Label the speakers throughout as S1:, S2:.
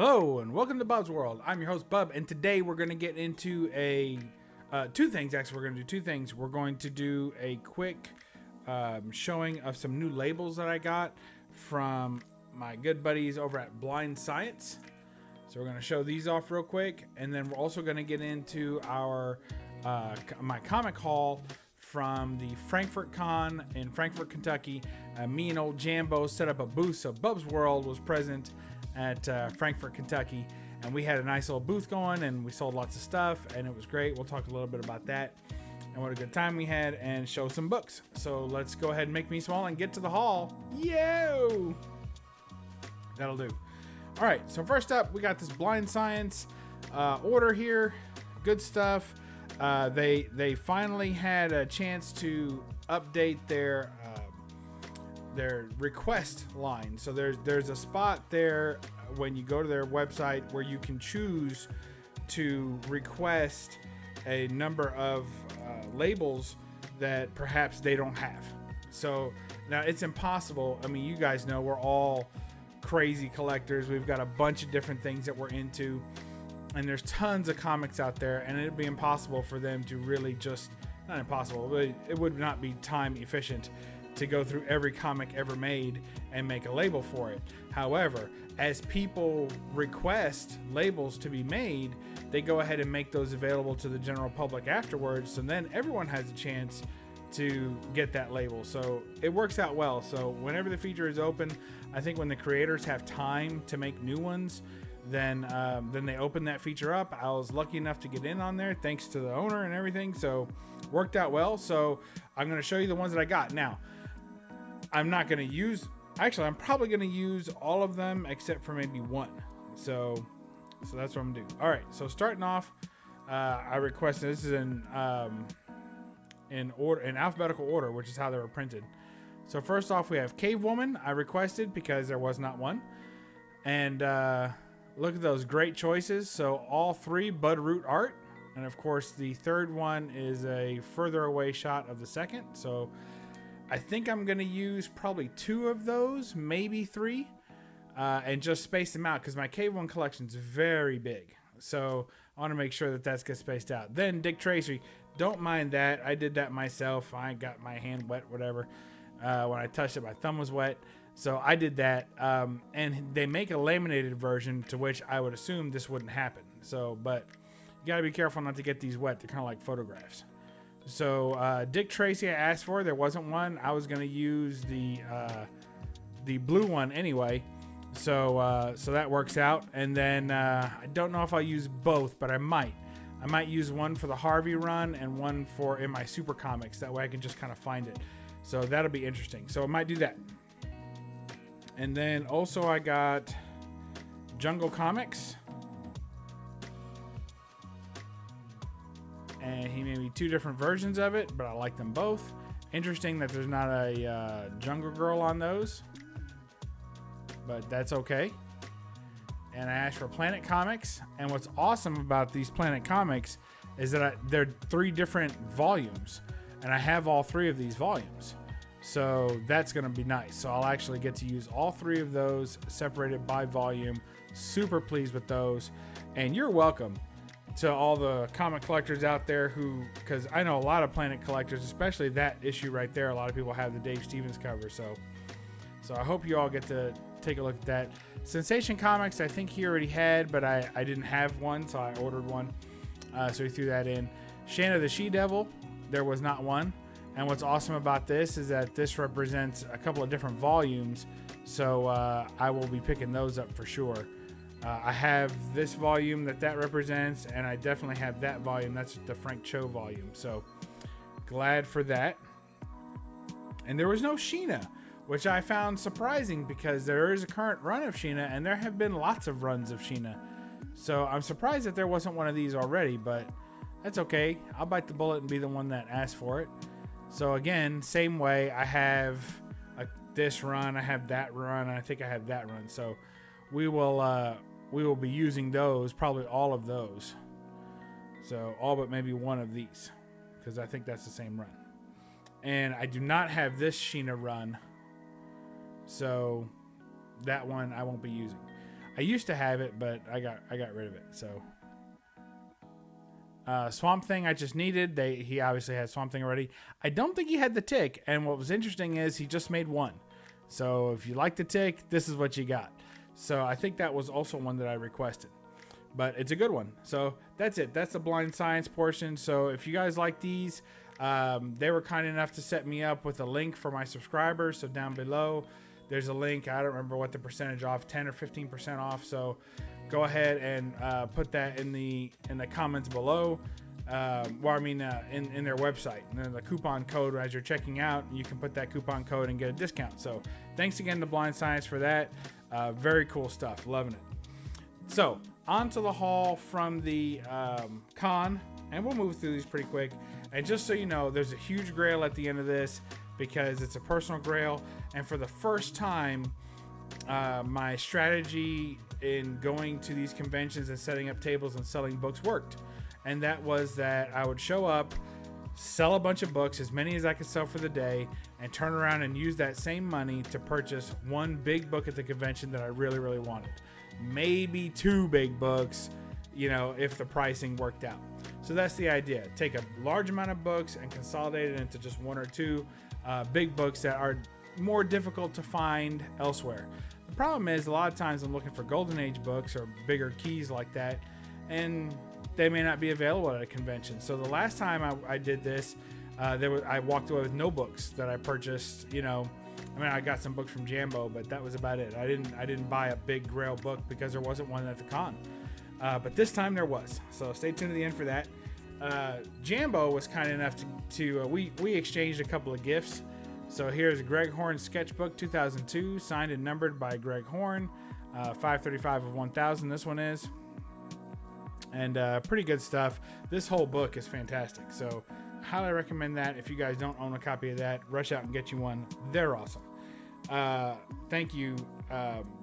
S1: Hello and welcome to Bub's World. I'm your host Bub, and today we're going to get into two things. Actually, we're going to do two things. We're going to do a quick showing of some new labels that I got from my good buddies over at Blind Science. So we're going to show these off real quick, and then we're also going to get into our my comic haul from the FrankfortCon in Frankfort, Kentucky. Me and old Jambo set up a booth, so Bub's World was present at Frankfort, Kentucky, and we had a nice little booth going, and we sold lots of stuff, and it was great. We'll talk a little bit about that and what a good time we had, and show some books. So let's go ahead and make me small and get to the haul. Yo! That'll do. All right, so first up, we got this Blind Science order here. Good stuff. They finally had a chance to update their request line. So there's a spot there when you go to their website where you can choose to request a number of labels that perhaps they don't have. So now it's impossible. I mean, you guys know we're all crazy collectors. We've got a bunch of different things that we're into, and there's tons of comics out there, and it'd be impossible for them to really just, not impossible, but it would not be time efficient to go through every comic ever made and make a label for it. However, as people request labels to be made, they go ahead and make those available to the general public afterwards, so then everyone has a chance to get that label. So it works out well. So whenever the feature is open, I think when the creators have time to make new ones, then they open that feature up. I was lucky enough to get in on there thanks to the owner and everything, so worked out well. So I'm going to show you the ones that I got. Now, I'm not going to use, actually I'm probably going to use all of them except for maybe one. So that's what I'm going to do. All right, so starting off, I requested, this is in alphabetical order, which is how they were printed. So first off, we have Cave Woman. I requested because there was not one. And look at those great choices. So all three Bud Root art. And of course, the third one is a further away shot of the second. So I think I'm going to use probably two of those, maybe three, and just space them out because my Cave One collection is very big. So I want to make sure that that's gets spaced out. Then Dick Tracy, don't mind that. I did that myself. I got my hand wet, whatever. When I touched it, my thumb was wet. So I did that. And they make a laminated version, to which I would assume this wouldn't happen. So, but you got to be careful not to get these wet. They're kind of like photographs. So Dick Tracy I asked for. There wasn't one. I was going to use the blue one anyway. So that works out. And then I don't know if I'll use both, but I might. I might use one for the Harvey run and one for in my Super Comics. That way I can just kind of find it. So that'll be interesting. So I might do that. And then also I got Jungle Comics. And he made me two different versions of it, but I like them both. Interesting that there's not a Jungle Girl on those, but that's okay. And I asked for Planet Comics, and what's awesome about these Planet Comics is that they're three different volumes, and I have all three of these volumes. So that's going to be nice. So I'll actually get to use all three of those separated by volume. Super pleased with those. And you're welcome to all the comic collectors out there who, because I know a lot of Planet collectors, especially that issue right there. A lot of people have the Dave Stevens cover. So I hope you all get to take a look at that. Sensation Comics, I think he already had, but I didn't have one, so I ordered one. So he threw that in. Shanna the She-Devil, there was not one. And what's awesome about this is that this represents a couple of different volumes. So I will be picking those up for sure. I have this volume that represents, and I definitely have that volume. That's the Frank Cho volume. So glad for that. And there was no Sheena, which I found surprising because there is a current run of Sheena, and there have been lots of runs of Sheena. So I'm surprised that there wasn't one of these already, but that's okay. I'll bite the bullet and be the one that asked for it. So again, same way. I have this run, I have that run, and I think I have that run. So we will be using those, probably all of those. So all but maybe one of these, because I think that's the same run. And I do not have this Sheena run, so that one I won't be using. I used to have it, but I got rid of it. So Swamp Thing I just needed. He obviously had Swamp Thing already. I don't think he had the Tick, and what was interesting is he just made one. So if you like the Tick, this is what you got. So I think that was also one that I requested, but it's a good one. So that's it. That's the Blind Science portion. So if you guys like these, they were kind enough to set me up with a link for my subscribers. So down below, there's a link. I don't remember what the percentage off, 10 or 15% off. So go ahead and put that in the comments below. In their website. And then the coupon code as you're checking out, you can put that coupon code and get a discount. So thanks again to Blind Science for that. Very cool stuff. Loving it. So on to the haul from the con, and we'll move through these pretty quick. And just so you know, there's a huge grail at the end of this because it's a personal grail. And for the first time, my strategy in going to these conventions and setting up tables and selling books worked. And that was that I would show up, sell a bunch of books, as many as I could sell for the day, and turn around and use that same money to purchase one big book at the convention that I really, really wanted. Maybe two big books, you know, if the pricing worked out. So that's the idea. Take a large amount of books and consolidate it into just one or two big books that are more difficult to find elsewhere. The problem is a lot of times I'm looking for Golden Age books or bigger keys like that, and they may not be available at a convention. So the last time I did this, I walked away with no books that I purchased. You know, I mean, I got some books from Jambo, but that was about it. I didn't buy a big Grail book because there wasn't one at the con. But this time there was. So stay tuned to the end for that. Jambo was kind enough to we exchanged a couple of gifts. So here's Greg Horn's sketchbook 2002, signed and numbered by Greg Horn, 535 of 1000. This one is. And pretty good stuff. This whole book is fantastic. So highly recommend that. If you guys don't own a copy of that, rush out and get you one. They're awesome. Thank you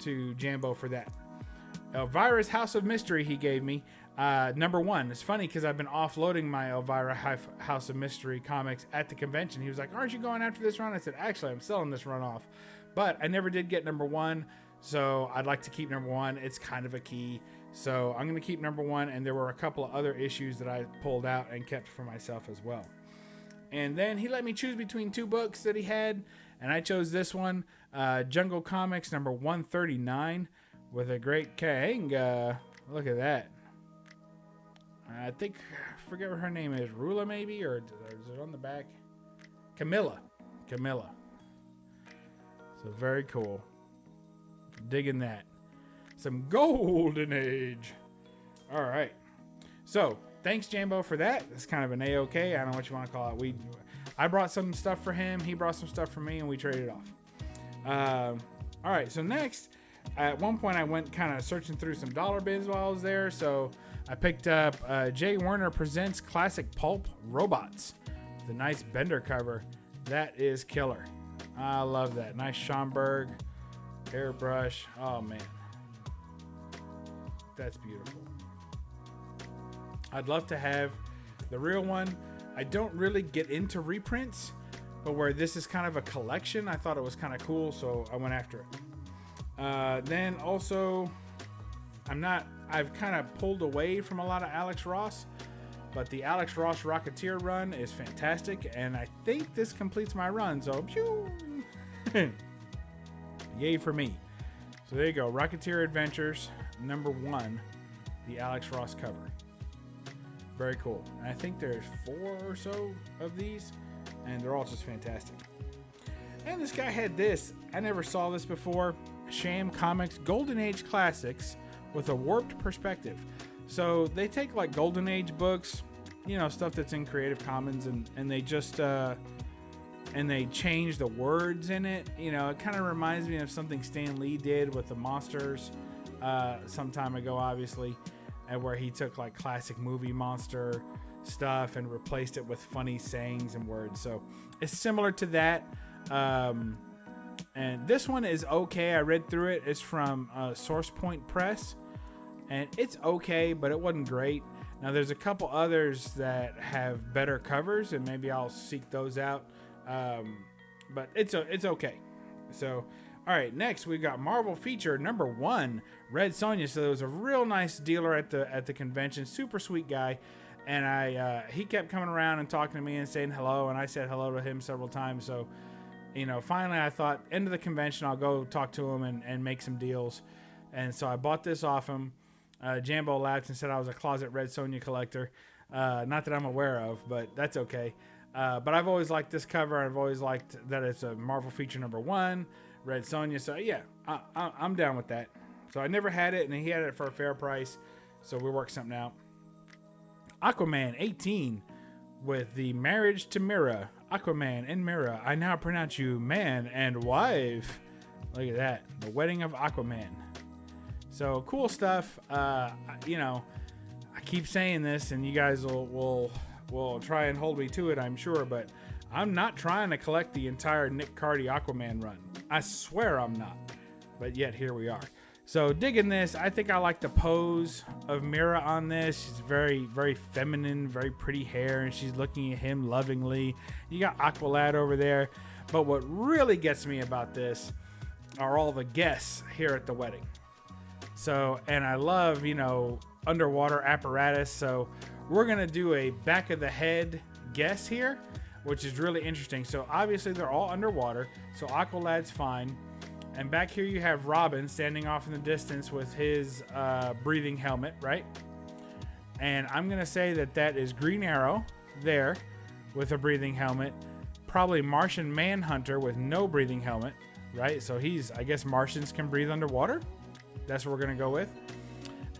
S1: to Jambo for that. Elvira's House of Mystery he gave me. Number one. It's funny because I've been offloading my Elvira House of Mystery comics at the convention. He was like, aren't you going after this run? I said, actually, I'm selling this run off. But I never did get number one. So I'd like to keep number one. It's kind of a key. So I'm going to keep number one, and there were a couple of other issues that I pulled out and kept for myself as well. And then he let me choose between two books that he had, and I chose this one, Jungle Comics number 139, with a great Kanga. Look at that. I forget what her name is, Rula maybe, or is it on the back? Camilla. So very cool. Digging that. Some Golden Age. All right. So thanks, Jambo, for that. It's kind of an A-OK. I don't know what you want to call it. I brought some stuff for him. He brought some stuff for me, and we traded off. All right. So next, at one point, I went kind of searching through some dollar bins while I was there. So I picked up Jay Werner Presents Classic Pulp Robots. The nice Bender cover. That is killer. I love that. Nice Schomburg airbrush. Oh, man. That's beautiful. I'd love to have the real one. I don't really get into reprints, but where this is kind of a collection, I thought it was kind of cool, so I went after it. Then also, I've kind of pulled away from a lot of Alex Ross, but the Alex Ross Rocketeer run is fantastic, and I think this completes my run, so yay for me. So there you go, Rocketeer Adventures number 1, the Alex Ross cover. Very cool. And I think there's 4 or so of these, and they're all just fantastic. And this guy had this. I never saw this before. Sham Comics Golden Age Classics with a warped perspective. So they take like Golden Age books, you know, stuff that's in Creative Commons, and they just and they change the words in it. You know, it kind of reminds me of something Stan Lee did with the Monsters some time ago, obviously, and where he took like classic movie monster stuff and replaced it with funny sayings and words. So it's similar to that. And this one is okay. I read through it. It's from Source Point Press, and it's okay, but it wasn't great. Now there's a couple others that have better covers, and maybe I'll seek those out. But it's okay. So, all right, next we've got Marvel feature number 1, Red Sonja. So there was a real nice dealer at the convention, super sweet guy, and he kept coming around and talking to me and saying hello, and I said hello to him several times. So, you know, finally I thought, end of the convention, I'll go talk to him and make some deals. And so I bought this off him. Jambo laughed and said I was a closet Red Sonja collector. Not that I'm aware of, but that's okay. But I've always liked this cover. I've always liked that it's a Marvel feature #1, Red Sonja. So yeah, I'm down with that. So I never had it, and he had it for a fair price. So we worked something out. Aquaman 18 with the marriage to Mira. Aquaman and Mira, I now pronounce you man and wife. Look at that, the wedding of Aquaman. So cool stuff. You know, I keep saying this, and you guys will try and hold me to it, I'm sure, but I'm not trying to collect the entire Nick Cardy Aquaman run. I swear I'm not. But yet here we are. So digging this. I think I like the pose of Mira on this. She's very, very feminine, very pretty hair, and she's looking at him lovingly. You got Aqualad over there. But what really gets me about this are all the guests here at the wedding. So, and I love, you know, underwater apparatus. So we're going to do a back of the head guess here, which is really interesting. So obviously they're all underwater. So Aqualad's fine. And back here you have Robin standing off in the distance with his breathing helmet, right? And I'm going to say that that is Green Arrow there with a breathing helmet. Probably Martian Manhunter with no breathing helmet, right? So he's, I guess Martians can breathe underwater. That's what we're going to go with.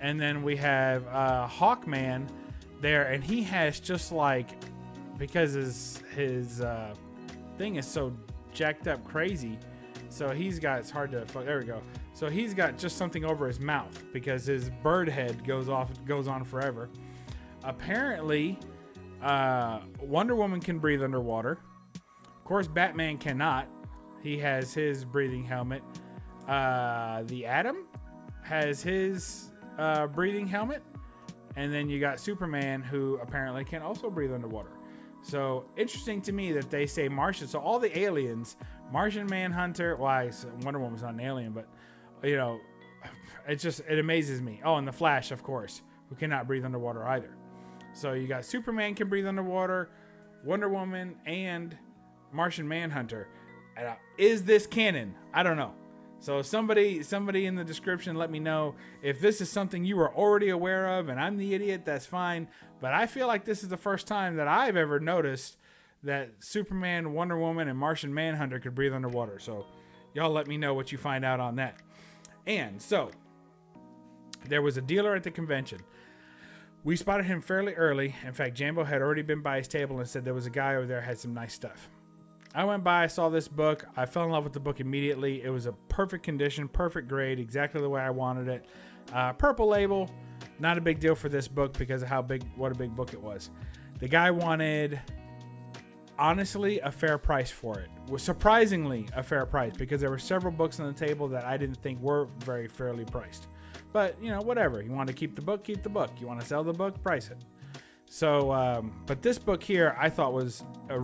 S1: And then we have Hawkman there, and he has just like, because his thing is so jacked up crazy, so he's got, it's hard to, there we go. So he's got just something over his mouth because his bird head goes on forever. Apparently, Wonder Woman can breathe underwater. Of course, Batman cannot. He has his breathing helmet. The Atom has his breathing helmet. And then you got Superman, who apparently can also breathe underwater. So interesting to me that they say Martian. So all the aliens, Martian Manhunter, well, Wonder Woman's not an alien, but you know, it amazes me. Oh, and the Flash, of course, who cannot breathe underwater either. So you got Superman can breathe underwater, Wonder Woman, and Martian Manhunter. Is this canon? I don't know. So somebody in the description, let me know if this is something you were already aware of, and I'm the idiot, that's fine. But I feel like this is the first time that I've ever noticed that Superman, Wonder Woman, and Martian Manhunter could breathe underwater. So y'all let me know what you find out on that. And so there was a dealer at the convention. We spotted him fairly early. In fact, Jambo had already been by his table and said there was a guy over there who had some nice stuff. I went by, I saw this book. I fell in love with the book immediately. It was a perfect condition, perfect grade, exactly the way I wanted it. Purple label, not a big deal for this book because of what a big book it was. The guy wanted, honestly, a fair price for it. Was surprisingly a fair price because there were several books on the table that I didn't think were very fairly priced. But, you know, whatever. You want to keep the book, keep the book. You want to sell the book, price it. So, but this book here I thought was a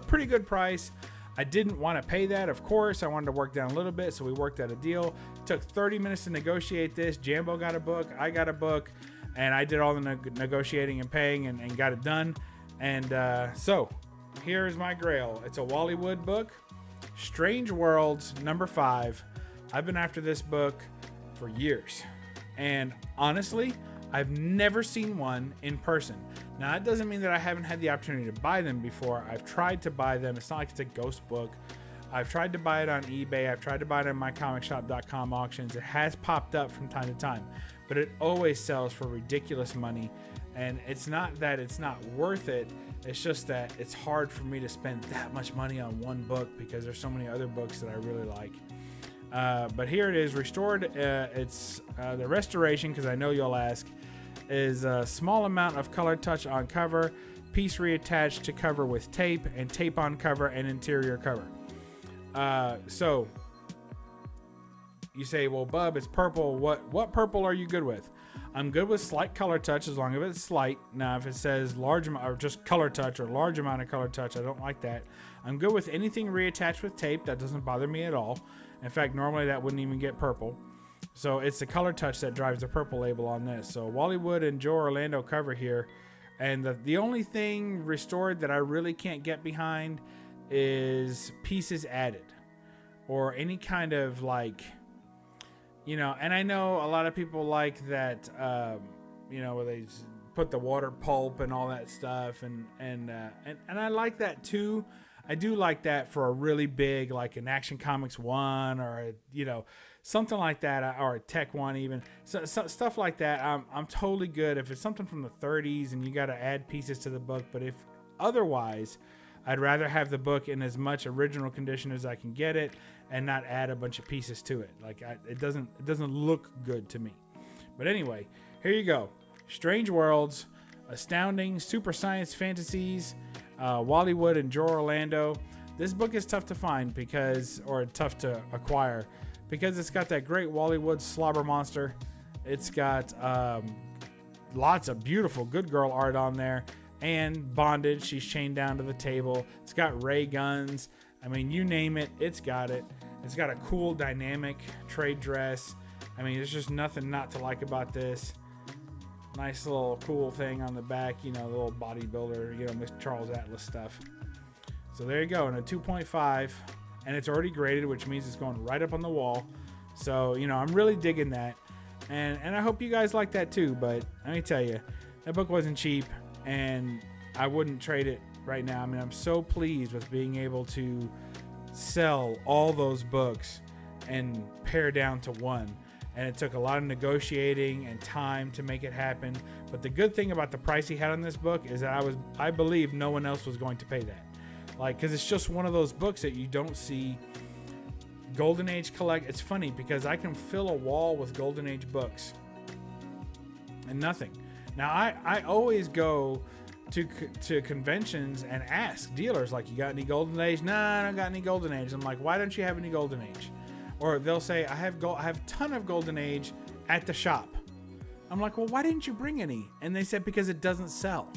S1: pretty good price. I didn't want to pay that, of course. I wanted to work down a little bit, so we worked out a deal. It took 30 minutes to negotiate this. Jambo got a book, I got a book, and I did all the negotiating and paying and got it done. And so here's my grail. It's a Wally Wood book, Strange Worlds #5. I've been after this book for years, and honestly, I've never seen one in person. Now, that doesn't mean that I haven't had the opportunity to buy them before. I've tried to buy them. It's not like it's a ghost book. I've tried to buy it on eBay. I've tried to buy it on mycomicshop.com auctions. It has popped up from time to time, but it always sells for ridiculous money. And it's not that it's not worth it. It's just that it's hard for me to spend that much money on one book because there's so many other books that I really like. But here it is, restored. It's the restoration, because I know you'll ask, is a small amount of color touch on cover, piece reattached to cover with tape, and tape on cover and interior cover. So you say, well, Bub, it's purple. What purple are you good with? I'm good with slight color touch as long as it's slight. Now, if it says large amount or just color touch or large amount of color touch, I don't like that. I'm good with anything reattached with tape. That doesn't bother me at all. In fact, normally that wouldn't even get purple. So it's the color touch that drives the purple label on this. So Wally Wood and Joe Orlando cover here. And the only thing restored that I really can't get behind is pieces added. Or any kind of like, you know, and I know a lot of people like that, you know, where they put the water pulp and all that stuff. And I like that too. I do like that for a really big, like an Action Comics 1 or, a, you know, something like that, or a Tech 1 even. So stuff like that, I'm totally good. If it's something from the 30s and you got to add pieces to the book. But if otherwise, I'd rather have the book in as much original condition as I can get it and not add a bunch of pieces to it. Like it doesn't look good to me. But anyway, here you go. Strange Worlds, Astounding Super Science Fantasies, Wally Wood and Joe Orlando. This book is tough to find or tough to acquire because it's got that great Wally Wood slobber monster. It's got lots of beautiful good girl art on there and bondage. She's chained down to the table. It's got ray guns. I mean, you name it, it's got it. It's got a cool dynamic trade dress. I mean, there's just nothing not to like about this. Nice little cool thing on the back, you know, the little bodybuilder, you know, Mr. Charles Atlas stuff. So there you go, and a 2.5, and it's already graded, which means it's going right up on the wall. So, you know, I'm really digging that, and I hope you guys like that too. But let me tell you, that book wasn't cheap, and I wouldn't trade it right now. I mean, I'm so pleased with being able to sell all those books and pare down to one. And it took a lot of negotiating and time to make it happen. But the good thing about the price he had on this book is that I believe no one else was going to pay that. Like, because it's just one of those books that you don't see Golden Age collect. It's funny because I can fill a wall with Golden Age books and nothing. Now, I always go to conventions and ask dealers, like, you got any Golden Age? Nah, I don't got any Golden Age. I'm like, why don't you have any Golden Age? Or they'll say, I have a ton of Golden Age at the shop. I'm like, well, why didn't you bring any? And they said, because it doesn't sell.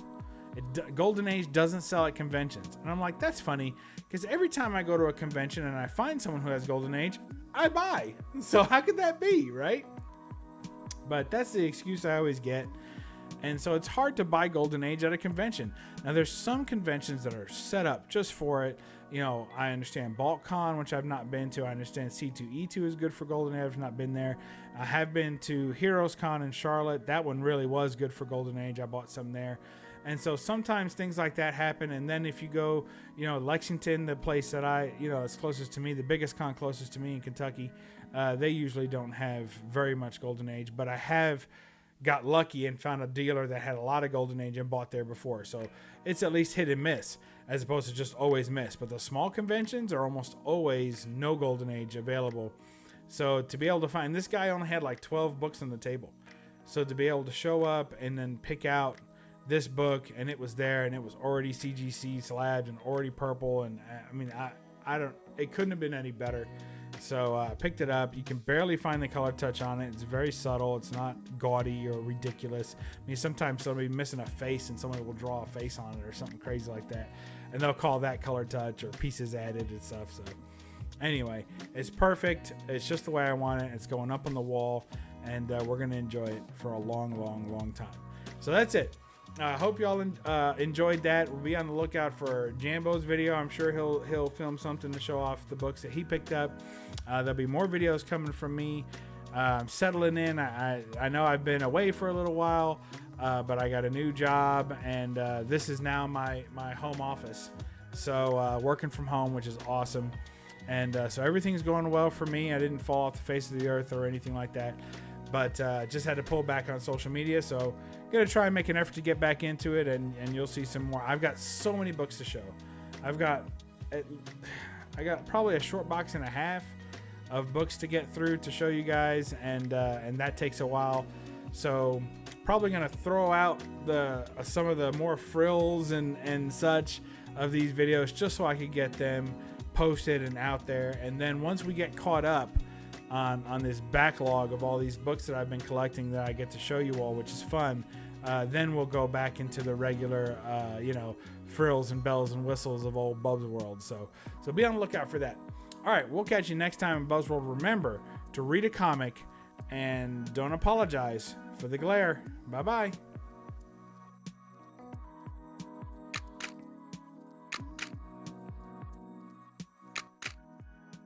S1: Golden Age doesn't sell at conventions. And I'm like, that's funny, because every time I go to a convention and I find someone who has Golden Age, I buy. So how could that be, right? But that's the excuse I always get. And so it's hard to buy Golden Age at a convention. Now, there's some conventions that are set up just for it. You know, I understand BalkCon, which I've not been to. I understand C2E2 is good for Golden Age. I've not been there. I have been to Heroes Con in Charlotte. That one really was good for Golden Age. I bought some there. And so sometimes things like that happen. And then if you go, you know, Lexington, the place that is closest to me, the biggest con closest to me in Kentucky, they usually don't have very much Golden Age. But I have got lucky and found a dealer that had a lot of Golden Age and bought there before. So it's at least hit and miss as opposed to just always miss. But the small conventions are almost always no Golden Age available. So to be able to find, this guy only had like 12 books on the table. So to be able to show up and then pick out this book and it was there and it was already CGC slabs and already purple. And I mean, it couldn't have been any better. So I picked it up. You can barely find the color touch on it. It's very subtle. It's not gaudy or ridiculous. I mean, sometimes somebody will be missing a face and somebody will draw a face on it or something crazy like that. And they'll call that color touch or pieces added and stuff. So anyway, it's perfect. It's just the way I want it. It's going up on the wall. And we're going to enjoy it for a long, long, long time. So that's it. I hope y'all enjoyed that. We'll be on the lookout for Jambo's video. I'm sure he'll film something to show off the books that he picked up. There'll be more videos coming from me. I'm settling in. I know I've been away for a little while, but I got a new job, and this is now my home office. So working from home, which is awesome. And so everything's going well for me. I didn't fall off the face of the earth or anything like that. But just had to pull back on social media, so gonna try and make an effort to get back into it, and you'll see some more. I've got so many books to show. I got probably a short box and a half of books to get through to show you guys, and that takes a while. So probably gonna throw out some of the more frills and such of these videos just so I could get them posted and out there. And then once we get caught up on this backlog of all these books that I've been collecting that I get to show you all, which is fun, then we'll go back into the regular frills and bells and whistles of old BUBSWORLD. So be on the lookout for that. All right, we'll catch you next time in BUBSWORLD. Remember to read a comic, And don't apologize for the glare. Bye-bye.